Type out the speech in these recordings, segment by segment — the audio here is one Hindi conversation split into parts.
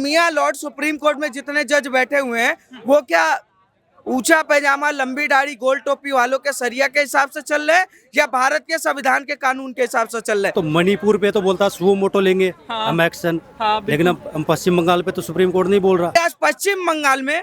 मियां लॉर्ड सुप्रीम कोर्ट में जितने जज बैठे हुए हैं वो क्या ऊंचा पैजामा लंबी दाढ़ी गोल टोपी वालों के सरिया के हिसाब से चल रहे हैं या भारत के संविधान के कानून के हिसाब से चल रहे हैं? तो मणिपुर पे तो बोलता है सुओ मोटो लेंगे हाँ। हम एक्शन, हाँ, लेकिन हम पश्चिम बंगाल पे तो सुप्रीम कोर्ट नहीं बोल रहा। आज पश्चिम बंगाल में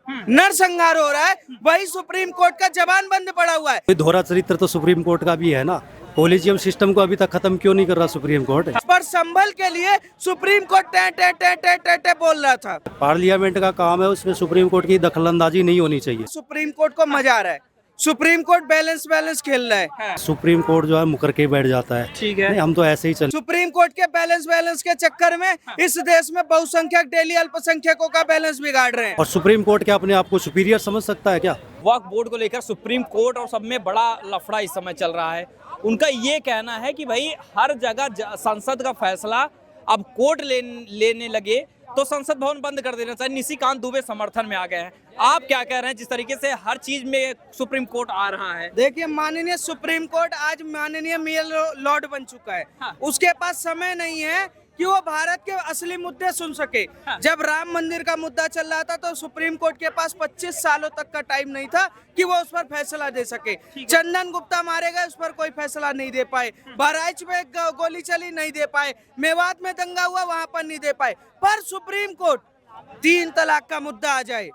नरसंहार हो रहा है, वही सुप्रीम कोर्ट का जबान बंद पड़ा हुआ है। कोई दोहरा चरित्र तो सुप्रीम कोर्ट का भी है ना। कोलिजियम सिस्टम को अभी तक खत्म क्यों नहीं कर रहा सुप्रीम कोर्ट? पर संभल के लिए सुप्रीम कोर्ट टे टे टे टे टे टे बोल रहा था। पार्लियामेंट का काम है, उसमें सुप्रीम कोर्ट की दखलंदाजी नहीं होनी चाहिए। सुप्रीम कोर्ट को मजा आ रहा है, सुप्रीम कोर्ट बैलेंस खेल रहा है। सुप्रीम कोर्ट जो है मुकर के बैठ जाता है। ठीक है। नहीं, हम तो ऐसे ही चल। सुप्रीम कोर्ट के बैलेंस के चक्कर में इस देश में बहुसंख्यक डेली अल्पसंख्यकों का बैलेंस बिगाड़ रहे हैं। और सुप्रीम कोर्ट क्या अपने आप को सुपीरियर समझ सकता है क्या? वक्फ बोर्ड को लेकर सुप्रीम कोर्ट और सब में बड़ा लफड़ा इस समय चल रहा है। उनका ये कहना है कि भाई हर जगह संसद का फैसला अब कोर्ट लेने लगे तो संसद भवन बंद कर देना चाहिए। निशिकांत दुबे समर्थन में आ गए हैं। आप क्या कह रहे हैं जिस तरीके से हर चीज में सुप्रीम कोर्ट आ रहा है? देखिए, माननीय सुप्रीम कोर्ट आज माननीय मियां लॉर्ड बन चुका है। हाँ। उसके पास समय नहीं है कि वो भारत के असली मुद्दे सुन सके। हाँ। जब राम मंदिर का मुद्दा चल रहा था तो सुप्रीम कोर्ट के पास 25 सालों तक का टाइम नहीं था कि वो उस पर फैसला दे सके। चंदन गुप्ता मारे गए, उस पर कोई फैसला नहीं दे पाए। बहराइच में गोली चली, नहीं दे पाए। मेवात में दंगा हुआ, वहां पर नहीं दे पाए। पर सुप्रीम कोर्ट 3 तलाक का मुद्दा आ जाए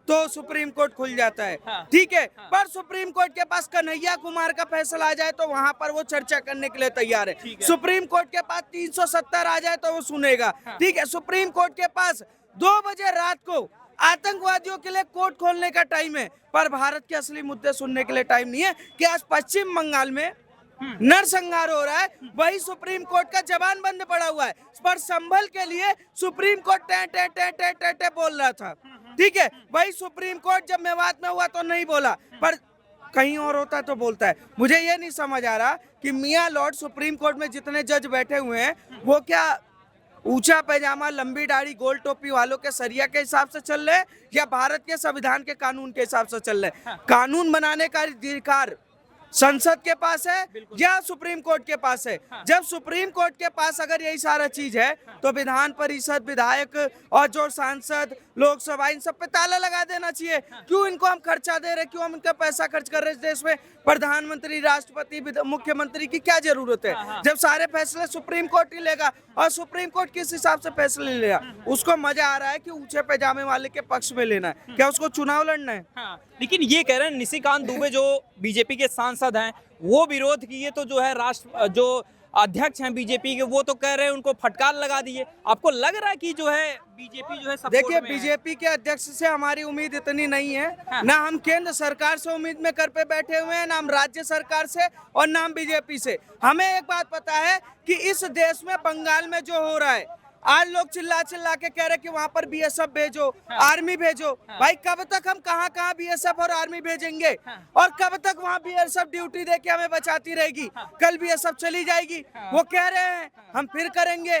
तो सुप्रीम कोर्ट खुल जाता है। ठीक है, पर सुप्रीम कोर्ट के पास कन्हैया कुमार का फैसला आ जाए तो वहां पर वो चर्चा करने के लिए तैयार है। सुप्रीम कोर्ट के पास 370 आ जाए तो वो सुनेगा। ठीक है, सुप्रीम कोर्ट के पास 2 बजे रात को आतंकवादियों के लिए कोर्ट खोलने का टाइम है, पर भारत के असली मुद्दे सुनने के लिए टाइम नहीं है। कि आज पश्चिम बंगाल में नरसंहार हो रहा है, वही सुप्रीम कोर्ट का जबान बंद पड़ा हुआ है। पर संभल के लिए सुप्रीम कोर्ट टे टे टे टे टे टे बोल रहा था। ठीक है, वही सुप्रीम कोर्ट जब मेवात में हुआ तो नहीं बोला, पर कहीं और होता तो बोलता है। मुझे ये नहीं समझ आ रहा कि मियां लॉर्ड सुप्रीम कोर्ट में जितने जज बैठे हुए हैं वो क्या ऊंचा पैजामा लंबी दाढ़ी गोल टोपी वालों के सरिया के हिसाब से चल रहे हैं या भारत के संविधान के कानून के हिसाब से चल रहे हैं? कानून बनाने का अधिकार संसद के पास है या सुप्रीम कोर्ट के पास है? जब सुप्रीम कोर्ट के पास अगर यही सारा चीज है तो विधान परिषद, विधायक और जो सांसद, लोकसभा, इन सब पे ताला लगा देना चाहिए। क्यों इनको हम खर्चा दे रहे, क्यों हम इनका पैसा खर्च कर रहे? इस देश में प्रधानमंत्री, राष्ट्रपति, मुख्यमंत्री की क्या जरूरत है जब सारे फैसले सुप्रीम कोर्ट ही लेगा? और सुप्रीम कोर्ट किस हिसाब से फैसले लेगा? उसको मजा आ रहा है कि ऊंचे पैजामे वाले के पक्ष में लेना है। क्या उसको चुनाव लड़ना है? लेकिन ये कह रहे हैं निशिकांत दुबे जो बीजेपी के सांसद हैं वो विरोध किए तो जो है जो अध्यक्ष हैं बीजेपी के वो तो कह रहे हैं उनको फटकार लगा दिए। आपको लग रहा है कि जो है बीजेपी जो है सपोर्ट देखिए, में है? बीजेपी के अध्यक्ष से हमारी उम्मीद इतनी नहीं है। ना हम केंद्र सरकार से उम्मीद में कर पे बैठे हुए हैं, ना हम राज्य सरकार से और ना हम बीजेपी से। हमें एक बात पता है कि इस देश में बंगाल में जो हो रहा है, आज लोग चिल्ला के कह रहे कि वहाँ पर बीएसएफ भेजो, आर्मी भेजो। भाई कब तक हम कहाँ बीएसएफ और आर्मी भेजेंगे? और कब तक वहाँ बीएसएफ ड्यूटी दे के हमें बचाती रहेगी? कल बीएसएफ चली जाएगी, वो कह रहे हैं हम फिर करेंगे।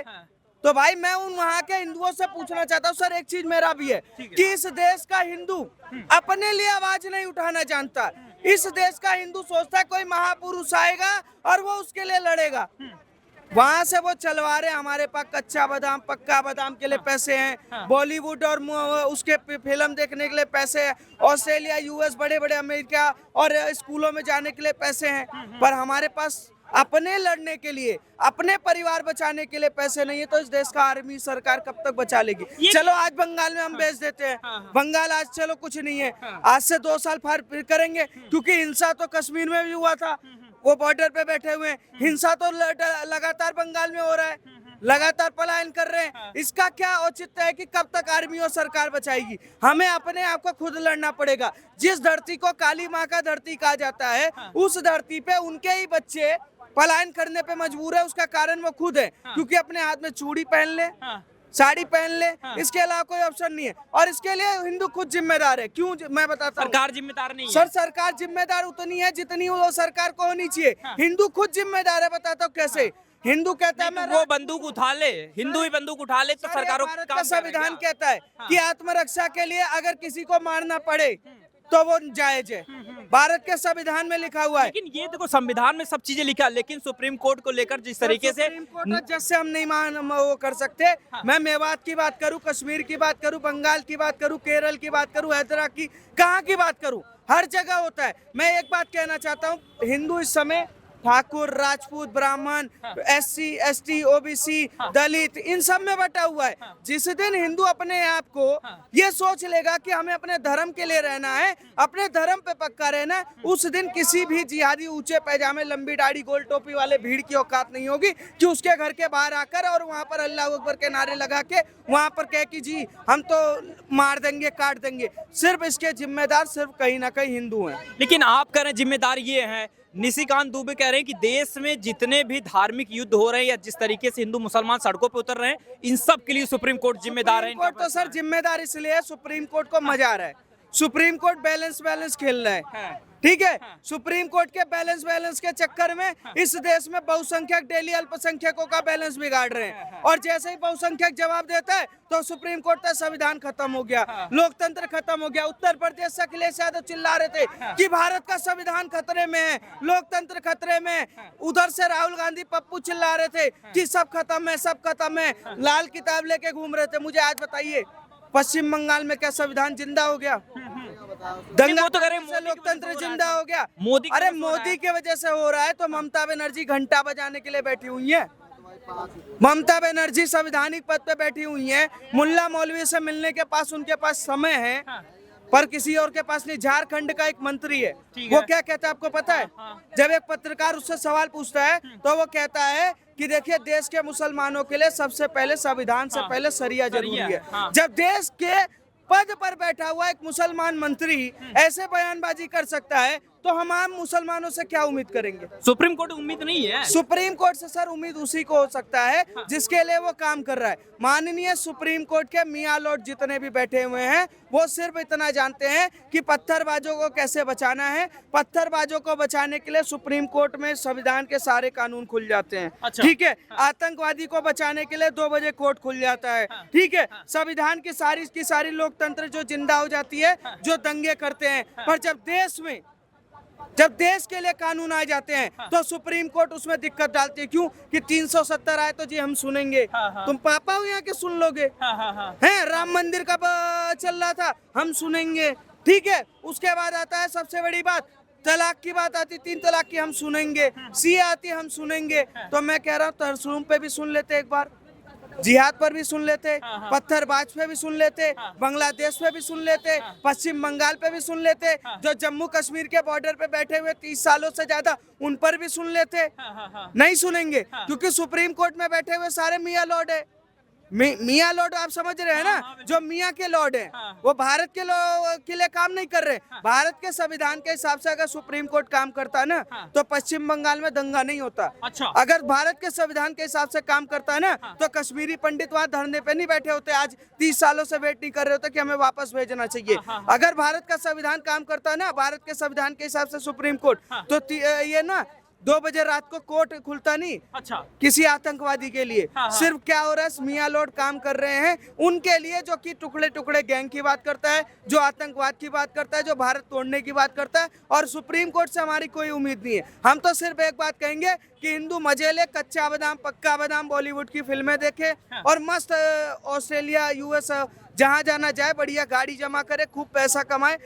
तो भाई मैं उन वहाँ के हिंदुओं से पूछना चाहता हूँ, सर एक चीज मेरा भी है कि इस देश का हिंदू अपने लिए आवाज नहीं उठाना जानता। इस देश का हिंदू सोचता है कोई महापुरुष आएगा और वो उसके लिए लड़ेगा। वहां से वो चलवा रहे, हमारे पास कच्चा बादाम पक्का बादाम के लिए पैसे हैं, बॉलीवुड और उसके फिल्म देखने के लिए पैसे हैं, ऑस्ट्रेलिया, यूएस, बड़े बड़े अमेरिका और स्कूलों में जाने के लिए पैसे हैं। पर हमारे पास अपने लड़ने के लिए, अपने परिवार बचाने के लिए पैसे नहीं है। तो इस देश का आर्मी सरकार कब तक बचा लेगी? चलो आज बंगाल में हम भेज देते हैं, बंगाल आज चलो कुछ नहीं है, आज से 2 साल फिर करेंगे। क्योंकि हिंसा तो कश्मीर में भी हुआ था, वो बॉर्डर पे बैठे हुए हैं। हिंसा तो लगातार बंगाल में हो रहा है, लगातार पलायन कर रहे हैं। इसका क्या औचित्य है कि कब तक आर्मी और सरकार बचाएगी? हमें अपने आप को खुद लड़ना पड़ेगा। जिस धरती को काली माँ का धरती कहा जाता है, उस धरती पे उनके ही बच्चे पलायन करने पे मजबूर है। उसका कारण वो खुद है, क्योंकि अपने हाथ में चूड़ी पहन ले, साड़ी पहन ले, इसके अलावा कोई ऑप्शन नहीं है। और इसके लिए हिंदू खुद जिम्मेदार है। क्यों? मैं बताता हूँ। सरकार जिम्मेदार नहीं है सर, सरकार जिम्मेदार उतनी है जितनी वो सरकार को होनी चाहिए। हिंदू खुद जिम्मेदार है। बताता हूँ कैसे। हिंदू कहता है मैं वो बंदूक उठा ले, हिंदू ही बंदूक उठा ले तो सरकारों भारत का संविधान कहता है कि आत्मरक्षा के लिए अगर किसी को मारना पड़े तो वो जायज है। भारत के संविधान में लिखा हुआ है। लेकिन ये देखो संविधान में सब चीजें लिखा है, लेकिन सुप्रीम कोर्ट को लेकर जिस तरीके से सुप्रीम कोर्ट जैसे हम नहीं वो कर सकते। मैं मेवात की बात करूं, कश्मीर की बात करूं, बंगाल की बात करूं, केरल की बात करूं, हैदराबाद की, कहाँ की बात करूं, हर जगह होता है। मैं एक बात कहना चाहता हूं, हिंदू इस समय ठाकुर, राजपूत, ब्राह्मण, SC, ST, OBC, दलित, इन सब में बटा हुआ है। जिस दिन हिंदू अपने आप को ये सोच लेगा कि हमें अपने धर्म के लिए रहना है, अपने धर्म पे पक्का रहना है, उस दिन किसी भी जिहादी ऊंचे पैजामे, लंबी दाढ़ी, गोल टोपी वाले भीड़ की औकात नहीं होगी कि उसके घर के बाहर आकर और वहां पर अल्लाह अकबर के नारे लगा के वहां पर कहे कि जी हम तो मार देंगे, काट देंगे। सिर्फ इसके जिम्मेदार सिर्फ कहीं ना कहीं हिंदू हैं। लेकिन आप कह रहे हैं जिम्मेदार ये है, निशिकांत दुबे कह रहे हैं कि देश में जितने भी धार्मिक युद्ध हो रहे हैं या जिस तरीके से हिंदू मुसलमान सड़कों पे उतर रहे हैं, इन सब के लिए सुप्रीम कोर्ट जिम्मेदार है। सुप्रीम कोर्ट तो सर जिम्मेदार इसलिए है, सुप्रीम कोर्ट को मजा आ रहा है। सुप्रीम कोर्ट बैलेंस खेल रहा है, ठीक है। सुप्रीम कोर्ट के बैलेंस के चक्कर में इस देश में बहुसंख्यक डेली अल्पसंख्यकों का बैलेंस बिगाड़ रहे हैं। और जैसे ही बहुसंख्यक जवाब देता है तो सुप्रीम कोर्ट का संविधान खत्म हो गया, लोकतंत्र खत्म हो गया। उत्तर प्रदेश से अखिलेश यादव चिल्ला रहे थे कि भारत का संविधान खतरे में है, लोकतंत्र खतरे में है। उधर से राहुल गांधी, पप्पू चिल्ला रहे थे कि सब खत्म है, सब खत्म है, लाल किताब लेके घूम रहे थे। मुझे आज बताइए, पश्चिम बंगाल में क्या संविधान जिंदा हो गया? दंगा तो करें, से लोकतंत्र जिंदा हो गया। मोदी अरे मोदी की वजह से हो रहा है, तो ममता बनर्जी घंटा बजाने के लिए बैठी हुई है। ममता बनर्जी संवैधानिक पद पे बैठी हुई है। मुल्ला मौलवी से मिलने के पास उनके पास समय है, पर किसी और के पास नहीं। झारखंड का एक मंत्री है, वो क्या कहता है आपको पता है? जब एक पत्रकार उससे सवाल पूछता है तो वो कहता है कि देखिए, देश के मुसलमानों के लिए सबसे पहले संविधान से पहले शरिया जरूरी है। जब देश के पद पर बैठा हुआ एक मुसलमान मंत्री ऐसे बयानबाजी कर सकता है, तो हम आम मुसलमानों से क्या उम्मीद करेंगे? सुप्रीम कोर्ट उम्मीद नहीं है। सुप्रीम कोर्ट से सर उम्मीद उसी को हो सकता है जिसके लिए वो काम कर रहा है। माननीय सुप्रीम कोर्ट के मियाँ लॉर्ड जितने भी बैठे हुए हैं, वो सिर्फ इतना जानते हैं कि पत्थरबाजों को कैसे बचाना है। पत्थरबाजों को बचाने के लिए सुप्रीम कोर्ट में संविधान के सारे कानून खुल जाते हैं, ठीक है। आतंकवादी को बचाने के लिए 2 बजे कोर्ट खुल जाता है, ठीक है। संविधान की सारी लोकतंत्र जो जिंदा हो जाती है, जो दंगे करते हैं। पर जब देश के लिए कानून आ जाते हैं तो सुप्रीम कोर्ट उसमें दिक्कत डालती है। क्यों? कि 370 आए तो जी हम सुनेंगे। तुम पापा हो यहाँ के, सुन लोगे? हैं, राम मंदिर का चल रहा था, हम सुनेंगे, ठीक है। उसके बाद आता है सबसे बड़ी बात, तलाक की बात आती, 3 तलाक की हम सुनेंगे, सी आती हम सुनेंगे। तो मैं कह रहा हूँ तहसीम पे भी सुन लेते एक बार, जिहाद पर भी सुन लेते, पत्थरबाज पे भी सुन लेते, बांग्लादेश पे भी सुन लेते, पश्चिम बंगाल पे भी सुन लेते, जो जम्मू कश्मीर के बॉर्डर पे बैठे हुए 30 सालों से ज्यादा, उन पर भी सुन लेते। नहीं सुनेंगे, क्योंकि सुप्रीम कोर्ट में बैठे हुए सारे मियाँ लॉर्ड है। मियाँ लॉर्ड आप समझ रहे हैं ना, जो मियाँ के लॉर्ड हैं, वो भारत के लिए काम नहीं कर रहे। भारत के संविधान के हिसाब से अगर सुप्रीम कोर्ट काम करता ना, तो पश्चिम बंगाल में दंगा नहीं होता। अगर भारत के संविधान के हिसाब से काम करता है ना, तो कश्मीरी पंडित वहाँ धरने पे नहीं बैठे होते, आज 30 सालों से वेट नहीं कर रहे होते कि हमें वापस भेजना चाहिए। अगर भारत का संविधान काम करता है ना, भारत के संविधान के हिसाब से सुप्रीम कोर्ट, तो ये ना 2 बजे रात को कोर्ट खुलता नहीं किसी आतंकवादी के लिए। सिर्फ क्या हो रहा है, मियाँ लॉर्ड काम कर रहे हैं उनके लिए, जो कि टुकड़े टुकड़े गैंग की बात करता है, जो आतंकवाद की बात करता है, जो भारत तोड़ने की बात करता है। और सुप्रीम कोर्ट से हमारी कोई उम्मीद नहीं है। हम तो सिर्फ एक बात कहेंगे कि हिंदू मजे ले, कच्चा बादाम पक्का बादाम बॉलीवुड की फिल्में देखे और मस्त ऑस्ट्रेलिया, US जहाँ जाना जाए, बढ़िया गाड़ी जमा करे, खूब पैसा कमाए,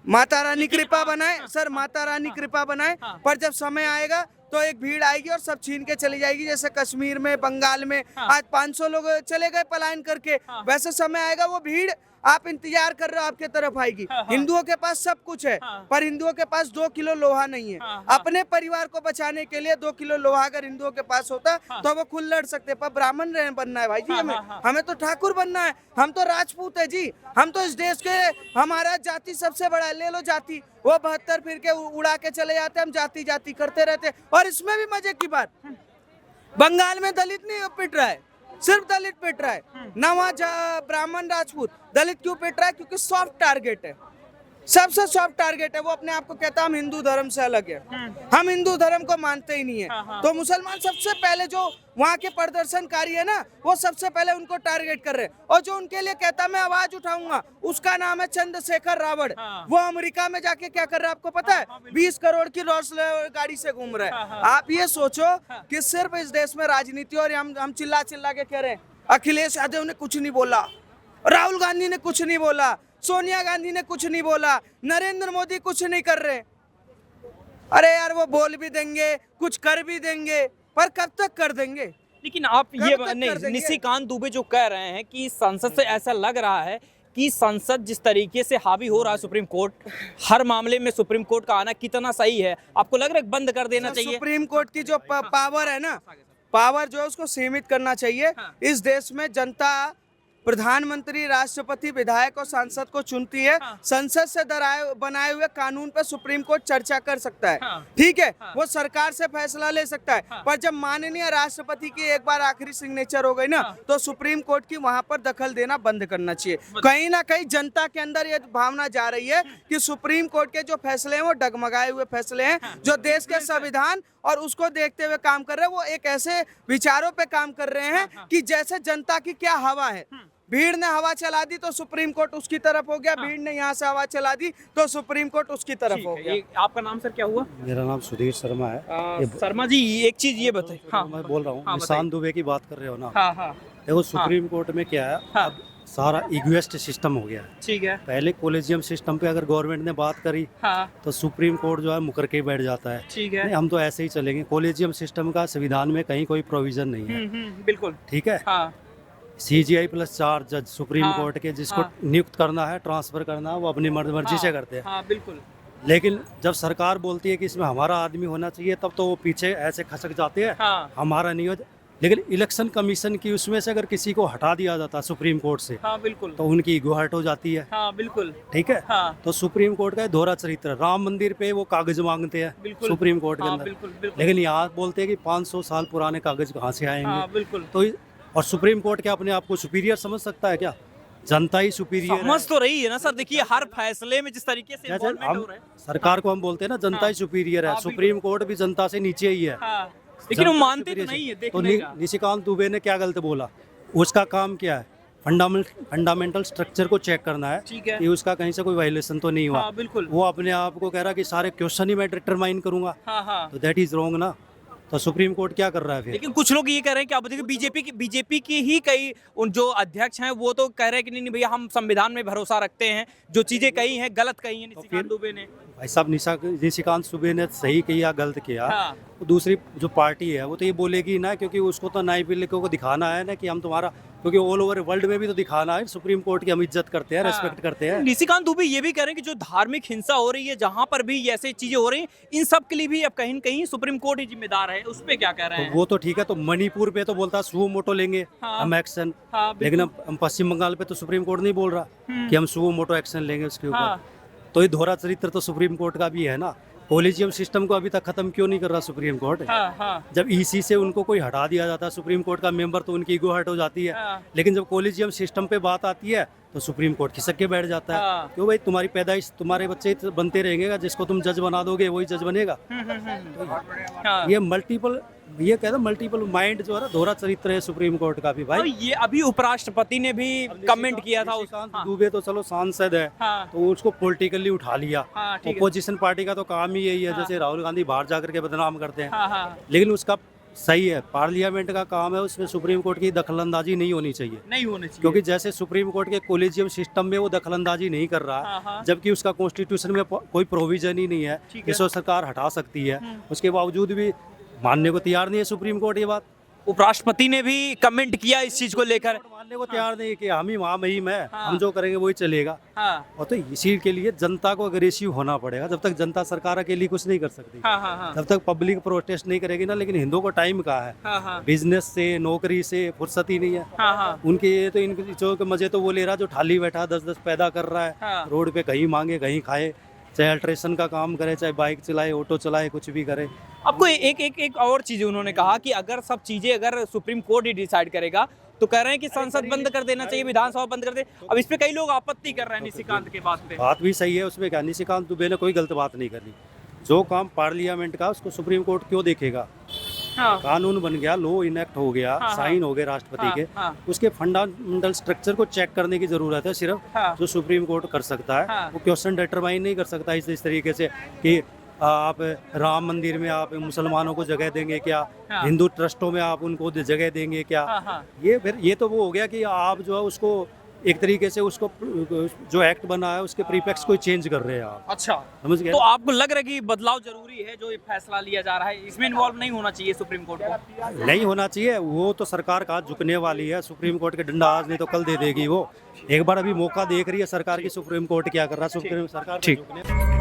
माता रानी कृपा बनाए। सर, माता रानी कृपा बनाए, पर जब समय आएगा तो एक भीड़ आएगी और सब छीन के चली जाएगी। जैसे कश्मीर में, बंगाल में आज 500 लोग चले गए पलायन करके, वैसे समय आएगा वो भीड़ आप इंतजार कर रहे हो आपके तरफ आएगी। हिंदुओं के पास सब कुछ है, पर हिंदुओं के पास 2 किलो लोहा नहीं है। अपने परिवार को बचाने के लिए 2 किलो लोहा अगर हिंदुओं के पास होता तो वो खुद लड़ सकते। पर ब्राह्मण बनना है भाई जी, हमें तो ठाकुर बनना है, हम तो राजपूत है जी। हम तो इस देश के, हमारा जाति सबसे बड़ा है। ले लो जाति, वो 72 फिर के उड़ा के चले जाते, हम जाति जाति करते रहते। और इसमें भी मजे की बात, बंगाल में दलित नहीं पिट रहा है, सिर्फ दलित पिट रहा है ना। वहाँ ब्राह्मण राजपूत, दलित क्यों पिट रहा है? क्योंकि सॉफ्ट टारगेट है। सबसे सॉफ्ट टारगेट है। वो अपने आप को कहता है हम हिंदू धर्म से अलग है, हम हिंदू धर्म को मानते ही नहीं है। तो मुसलमान सबसे पहले जो वहाँ के प्रदर्शनकारी है ना, वो सबसे पहले उनको टारगेट कर रहे हैं। और जो उनके लिए कहता मैं आवाज उठाऊंगा, उसका नाम है चंद्रशेखर रावण। वो अमेरिका में जाके क्या कर रहा है आपको पता है? 20 करोड़ की रोल्स गाड़ी से घूम रहा है। आप ये सोचो कि सिर्फ इस देश में राजनीति, और हम चिल्ला चिल्ला के कह रहे हैं अखिलेश यादव ने कुछ नहीं बोला, राहुल गांधी ने कुछ नहीं बोला, सोनिया गांधी ने कुछ नहीं बोला, नरेंद्र मोदी कुछ नहीं कर रहे। अरे यार वो बोल भी देंगे, कुछ कर भी देंगे, पर कब तक कर देंगे? लेकिन आप ये कब तक कर नहीं, देंगे? निशिकांत दुबे जो कह रहे हैं कि संसद से ऐसा लग रहा है कि संसद जिस तरीके से हावी हो रहा है सुप्रीम कोर्ट, हर मामले में सुप्रीम कोर्ट का आना कितना सही है? आपको लग रहा है बंद कर देना चाहिए? सुप्रीम कोर्ट की जो पावर है ना, पावर जो है उसको सीमित करना चाहिए। इस देश में जनता प्रधानमंत्री, राष्ट्रपति, विधायक और सांसद को चुनती है। संसद से बनाए हुए कानून पर सुप्रीम कोर्ट चर्चा कर सकता है, ठीक है, वो सरकार से फैसला ले सकता है। पर जब माननीय राष्ट्रपति की एक बार आखिरी सिग्नेचर हो गई ना, तो सुप्रीम कोर्ट की वहां पर दखल देना बंद करना चाहिए। कहीं ना कहीं जनता के अंदर ये भावना जा रही है कि सुप्रीम कोर्ट के जो फैसले हैं वो डगमगाए हुए फैसले हैं, जो देश के संविधान और उसको देखते हुए काम कर रहे हैं। वो एक ऐसे विचारों पे काम कर रहे हैं कि जैसे जनता की क्या हवा है। भीड़ ने हवा चला दी तो सुप्रीम कोर्ट उसकी तरफ हो गया, भीड़ ने यहाँ से हवा चला दी तो सुप्रीम कोर्ट उसकी तरफ हो गया। आपका नाम सर क्या हुआ? मेरा नाम सुधीर शर्मा है। शर्मा जी एक चीज ये बताइए। मैं बोल रहा हूँ, निशांत दुबे की बात कर रहे हो ना। हाँ। देखो सुप्रीम कोर्ट में क्या है, अब सारा इग्वेस्ट सिस्टम हो गया है। ठीक है। पहले कॉलेजियम सिस्टम पे अगर गवर्नमेंट ने बात करी तो सुप्रीम कोर्ट जो है मुकर के बैठ जाता है। ठीक है। नहीं, हम तो ऐसे ही चलेंगे। कॉलेजियम सिस्टम का संविधान में कहीं कोई प्रोविजन नहीं है। बिल्कुल ठीक है। हाँ। CGI प्लस 4 जज सुप्रीम कोर्ट के जिसको नियुक्त करना है, ट्रांसफर करना है, वो अपनी मर्जी से करते हैं। हाँ बिल्कुल। लेकिन जब सरकार बोलती है कि इसमें हमारा आदमी होना चाहिए, तब तो वो पीछे ऐसे खसक जाते हैं। हमारा नहीं हो। लेकिन इलेक्शन कमीशन की उसमें से अगर किसी को हटा दिया जाता सुप्रीम कोर्ट से, हाँ बिल्कुल, तो उनकी ईगो हर्ट हो जाती है। हाँ बिल्कुल। ठीक है। तो सुप्रीम कोर्ट का दोहरा चरित्र। राम मंदिर पे वो कागज मांगते हैं सुप्रीम कोर्ट के अंदर, बिल्कुल। लेकिन यहाँ बोलते हैं कि 500 साल पुराने कागज कहाँ से आएंगे। बिल्कुल। तो और सुप्रीम कोर्ट क्या अपने आप को सुपीरियर समझ सकता है क्या? जनता ही सुपीरियर समझ तो रही है ना सर। देखिए हर फैसले में जिस तरीके से इन्वॉल्वमेंट हो रहा है, सरकार को हम बोलते हैं ना जनता ही सुपीरियर है। सुप्रीम कोर्ट भी जनता से नीचे ही है। लेकिन वो मानते तो नहीं है। तो निशिकांत दुबे ने क्या गलत बोला? उसका काम क्या है? फंडामेंटल स्ट्रक्चर को चेक करना है कि उसका कहीं से कोई वायलेशन तो नहीं हुआ। बिल्कुल। वो अपने आप को कह रहा है कि सारे क्वेश्चन ही मैं डिटरमाइन करूंगा। तो दैट इज रॉन्ग ना। तो सुप्रीम कोर्ट क्या कर रहा है फिर? लेकिन कुछ लोग ये कह रहे हैं कि अब देखिए बीजेपी की ही कई उन जो अध्यक्ष हैं वो तो कह रहे हैं कि नहीं भैया हम संविधान में भरोसा रखते हैं, जो चीजें कही हैं गलत कही हैं निशिकांत दुबे ने। भाई साहब निशिकांत दुबे ने सही किया गलत किया, तो दूसरी जो पार्टी है वो तो ये बोलेगी ना, क्योंकि उसको तो न्याय पालिका को दिखाना है ना कि हम तुम्हारा, क्योंकि ऑल ओवर वर्ल्ड में भी तो दिखाना है सुप्रीम कोर्ट की हम इज्जत करते हैं, रेस्पेक्ट करते हैं। निशिकांत दुबे ये भी कह रहे हैं कि जो धार्मिक हिंसा हो रही है, जहां पर भी ऐसे चीजें हो रही हैं, इन सब के लिए भी अब कहीं न कहीं सुप्रीम कोर्ट ही जिम्मेदार है। उस पे क्या कह रहे हैं? वो तो ठीक है। तो मणिपुर पे तो बोलता सुओ मोटो लेंगे हम एक्शन, लेकिन हम पश्चिम बंगाल पे तो सुप्रीम कोर्ट नहीं बोल रहा कि हम सुओ मोटो एक्शन लेंगे उसके ऊपर। तो ये दोहरा चरित्र तो सुप्रीम कोर्ट का भी है ना। कॉलेजियम सिस्टम को अभी तक खत्म क्यों नहीं कर रहा सुप्रीम कोर्ट? जब ईसी से उनको कोई हटा दिया जाता है सुप्रीम कोर्ट का मेंबर, तो उनकी ईगो हर्ट हो जाती है। लेकिन जब कॉलेजियम सिस्टम पे बात आती है तो सुप्रीम कोर्ट खिसक के बैठ जाता है। क्यों भाई? तुम्हारी पैदाइश, तुम्हारे बच्चे बनते रहेंगे, जिसको तुम जज बना दोगे वही जज बनेगा। ये मल्टीपल माइंड जो है ना, दोहरा चरित्र है सुप्रीम कोर्ट का भी भाई। ये अभी उपराष्ट्रपति ने भी कमेंट किया था। दुबे तो चलो सांसद है, तो उसको पॉलिटिकली उठा लिया। अपोजिशन पार्टी का तो काम ही यही है, जैसे राहुल गांधी बाहर जाकर के बदनाम करते हैं। लेकिन उसका सही है, पार्लियामेंट का काम है, उसमें सुप्रीम कोर्ट की दखलंदाजी नहीं होनी चाहिए। क्योंकि जैसे सुप्रीम कोर्ट के कॉलेजियम सिस्टम में वो दखलंदाजी नहीं कर रहा, जबकि उसका कॉन्स्टिट्यूशन में कोई प्रोविजन ही नहीं है कि सरकार हटा सकती है, उसके बावजूद भी मानने को तैयार नहीं है सुप्रीम कोर्ट ये बात। उपराष्ट्रपति ने भी कमेंट किया इस चीज को लेकर, मानने को तैयार नहीं कि हम ही वहाँ मुहिम है, हम जो करेंगे वही चलेगा। और तो इसी के लिए जनता को अग्रेसिव होना पड़ेगा। जब तक जनता सरकार के लिए कुछ नहीं कर सकती, जब तक पब्लिक प्रोटेस्ट नहीं करेगी ना। लेकिन हिंदुओं को टाइम कहाँ है? बिजनेस से, नौकरी से फुर्सत ही नहीं है उनके। ये तो इनके जो मजे तो वो ले रहा जो ठाली बैठा 10-10 पैदा कर रहा है, रोड पे कहीं मांगे कहीं खाए, चाहे अल्ट्रेशन का काम करे, चाहे बाइक चलाए, ऑटो चलाए, कुछ भी करे। आपको एक और चीज उन्होंने कहा कि अगर सब चीजें अगर सुप्रीम कोर्ट ही डिसाइड करेगा तो कह रहे हैं कि संसद बंद कर देना चाहिए, विधानसभा बंद कर दे। अब इस पे कई लोग आपत्ति कर रहे हैं निशिकांत के बात पे। बात भी सही है, उसमें क्या निशिकांत दुबे ने कोई गलत बात नहीं करी। जो काम पार्लियामेंट का उसको सुप्रीम कोर्ट क्यों देखेगा? हाँ, कानून बन गया, लॉ इनेक्ट हो गया, हाँ, साइन हो गए राष्ट्रपति हाँ, के, हाँ। उसके फंडामेंटल स्ट्रक्चर को चेक करने की जरूरत है सिर्फ, हाँ। जो सुप्रीम कोर्ट कर सकता है। हाँ। वो क्वेश्चन डिटरमाइन नहीं कर सकता इस तरीके से कि आप राम मंदिर में आप मुसलमानों को जगह देंगे क्या, हाँ। हिंदू ट्रस्टों में आप उनको जगह देंगे क्या। हाँ, हाँ। ये तो वो हो गया कि आप जो है उसको एक तरीके से उसको जो एक्ट बना है उसके प्रीफिक्स को चेंज कर रहे हैं आप, अच्छा, समझ गए? तो आपको लग रहा है कि बदलाव जरूरी है, जो ये फैसला लिया जा रहा है इसमें इन्वॉल्व नहीं होना चाहिए सुप्रीम कोर्ट को? नहीं होना चाहिए, वो तो सरकार का हाथ झुकने वाली है। सुप्रीम कोर्ट के डंडा आज नहीं तो कल दे देगी वो। एक बार अभी मौका देख रही है सरकार की, सुप्रीम कोर्ट क्या कर रहा है, सुप्रीम सरकार को झुकने